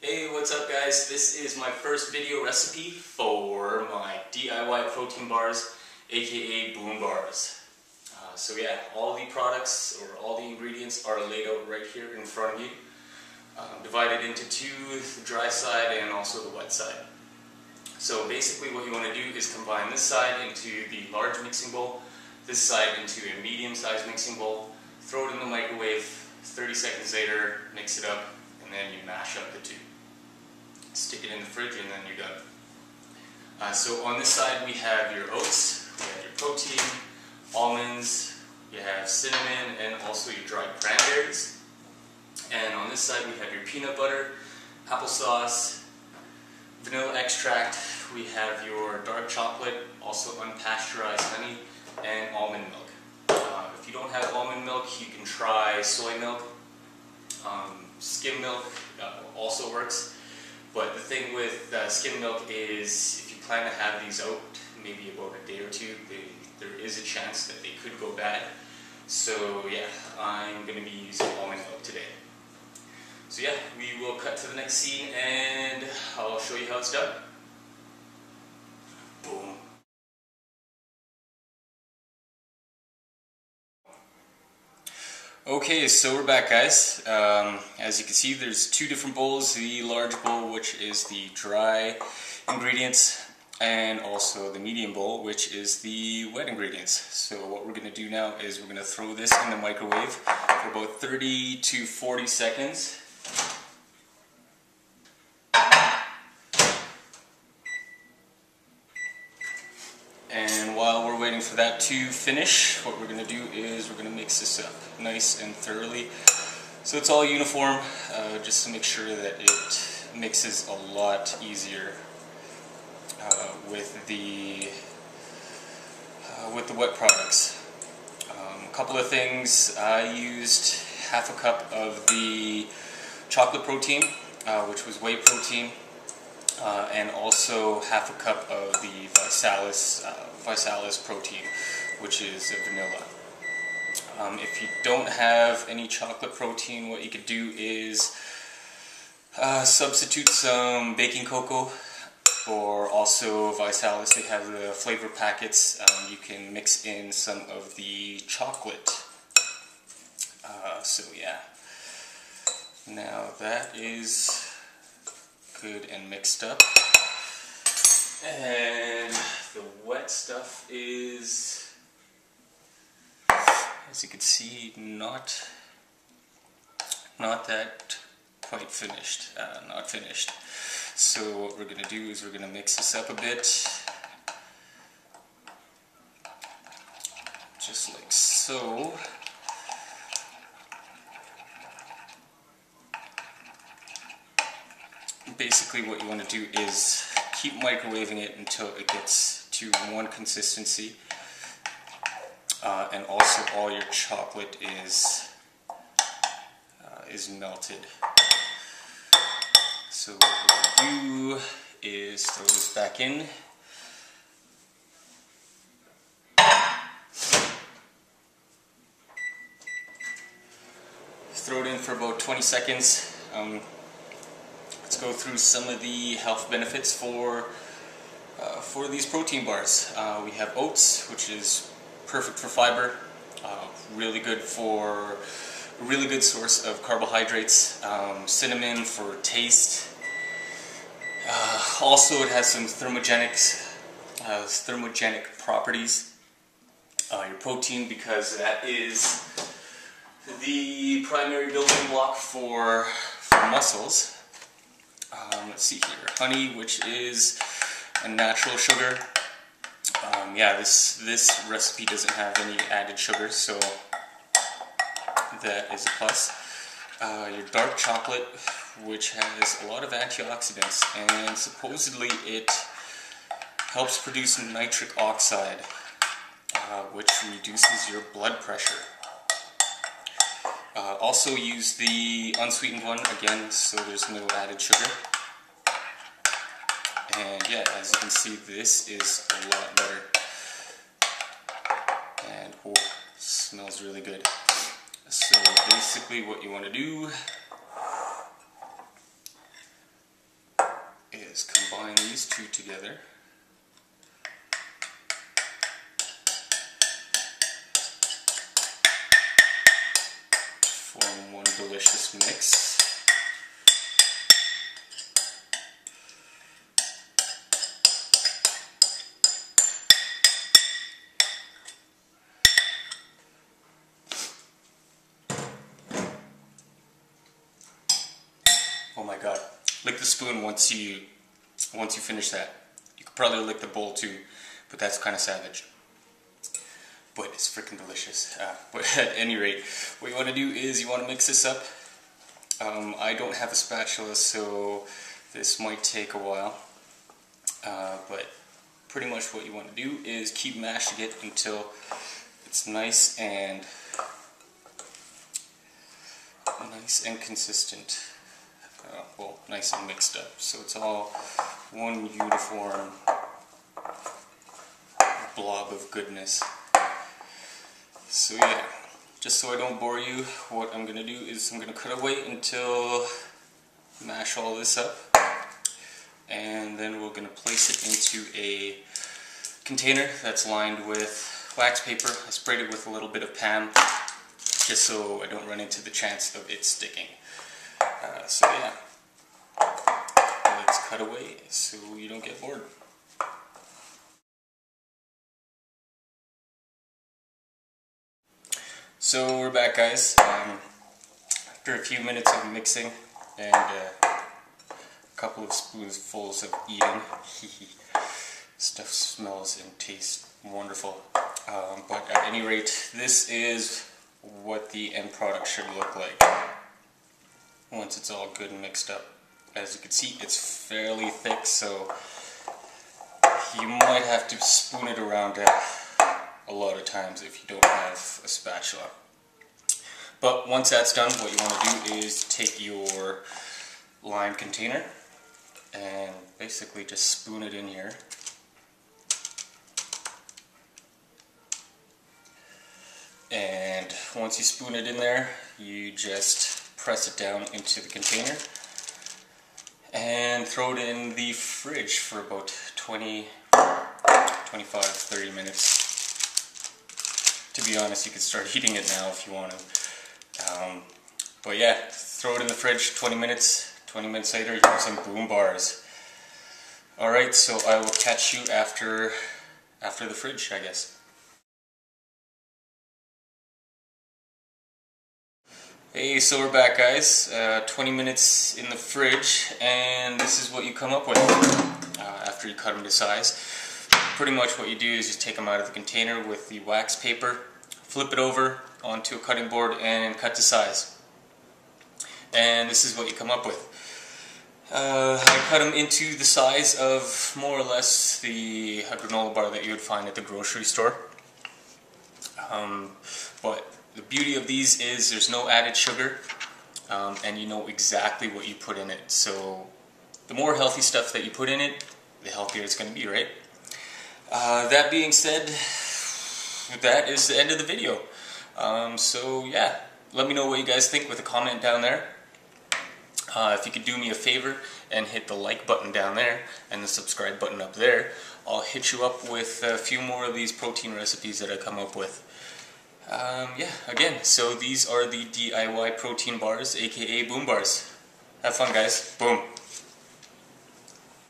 Hey, what's up guys? This is my first video recipe for my DIY protein bars, aka Boom Bars. So yeah, all the products or all the ingredients are laid out right here in front of you. Divided into two, the dry side and also the wet side. So basically what you want to do is combine this side into the large mixing bowl, this side into a medium-sized mixing bowl, throw it in the microwave, 30 seconds later, mix it up, and then you mash up the two. Stick it in the fridge and then you're done. So on this side we have your oats, we have your protein, almonds, you have cinnamon, and also your dried cranberries. And on this side we have your peanut butter, applesauce, vanilla extract, we have your dark chocolate, also unpasteurized honey, and almond milk. If you don't have almond milk, you can try soy milk. Skim milk also works. But the thing with skim milk is, if you plan to have these out maybe about a day or two, there is a chance that they could go bad. So yeah, I'm going to be using almond milk today. So yeah, we will cut to the next scene and I'll show you how it's done. Boom. Okay, so we're back guys. As you can see, there's two different bowls. The large bowl, which is the dry ingredients, and also the medium bowl, which is the wet ingredients. So what we're going to do now is we're going to throw this in the microwave for about 30 to 40 seconds. And while we're waiting for that to finish, what we're going to do is we're going to mix this up nice and thoroughly so it's all uniform, just to make sure that it mixes a lot easier with the wet products. A couple of things, I used half a cup of the chocolate protein, which was whey protein, and also half a cup of the ViSalus protein, which is vanilla. If you don't have any chocolate protein, what you could do is substitute some baking cocoa, or also ViSalus, they have the flavor packets. You can mix in some of the chocolate. So yeah, now that is good and mixed up, and the wet stuff is, as you can see, not that quite finished, not finished. So what we're going to do is we're going to mix this up a bit, just like so. Basically what you want to do is keep microwaving it until it gets to one consistency, and also all your chocolate is melted. So what we'll do is throw this back in. Throw it in for about 20 seconds. Let's go through some of the health benefits for these protein bars. We have oats, which is perfect for fiber, really good for a really good source of carbohydrates. Cinnamon for taste. Also, it has some thermogenic properties. Your protein, because that is the primary building block for muscles. Let's see here, honey, which is a natural sugar. Yeah, this recipe doesn't have any added sugar, so that is a plus. Your dark chocolate, which has a lot of antioxidants, and supposedly it helps produce nitric oxide, which reduces your blood pressure. Also use the unsweetened one, again, so there's no added sugar. And yeah, as you can see, this is a lot better. And oh, smells really good. So basically what you want to do combine these two together. Form one delicious mix. Oh my god, lick the spoon once you finish that. You could probably lick the bowl too, but that's kind of savage. But it's freaking delicious. But at any rate, what you want to do is you want to mix this up. I don't have a spatula, so this might take a while. But pretty much what you want to do is keep mashing it until it's nice and consistent. Well, nice and mixed up, so it's all one uniform blob of goodness. So yeah, just so I don't bore you, what I'm going to do is I'm going to cut away until I mash all this up, and then we're going to place it into a container that's lined with wax paper. I sprayed it with a little bit of Pam, just so I don't run into the chance of it sticking. So yeah, let's cut away so you don't get bored. So we're back, guys, after a few minutes of mixing and a couple of spoonfuls of eating. Stuff smells and tastes wonderful. But at any rate, this is what the end product should look like once it's all good and mixed up. As you can see, it's fairly thick, so you might have to spoon it around a lot of times if you don't have a spatula. But once that's done, what you want to do is take your lime container and basically just spoon it in here. And once you spoon it in there, you just press it down into the container and throw it in the fridge for about 25, 30 minutes. To be honest, you can start eating it now if you want to. But yeah, throw it in the fridge, 20 minutes. 20 minutes later, you have some boom bars. Alright, so I will catch you after the fridge, I guess. Hey, so we're back, guys. 20 minutes in the fridge, and this is what you come up with after you cut them to size. Pretty much what you do is just take them out of the container with the wax paper, flip it over onto a cutting board, and cut to size. And this is what you come up with. I cut them into the size of more or less the granola bar that you would find at the grocery store. But the beauty of these is there's no added sugar, and you know exactly what you put in it. So the more healthy stuff that you put in it, the healthier it's going to be, right? That being said, that is the end of the video. So yeah, let me know what you guys think with a comment down there. If you could do me a favor and hit the like button down there and the subscribe button up there, I'll hit you up with a few more of these protein recipes that I come up with. Yeah, again, so these are the DIY protein bars, aka boom bars. Have fun, guys. Boom.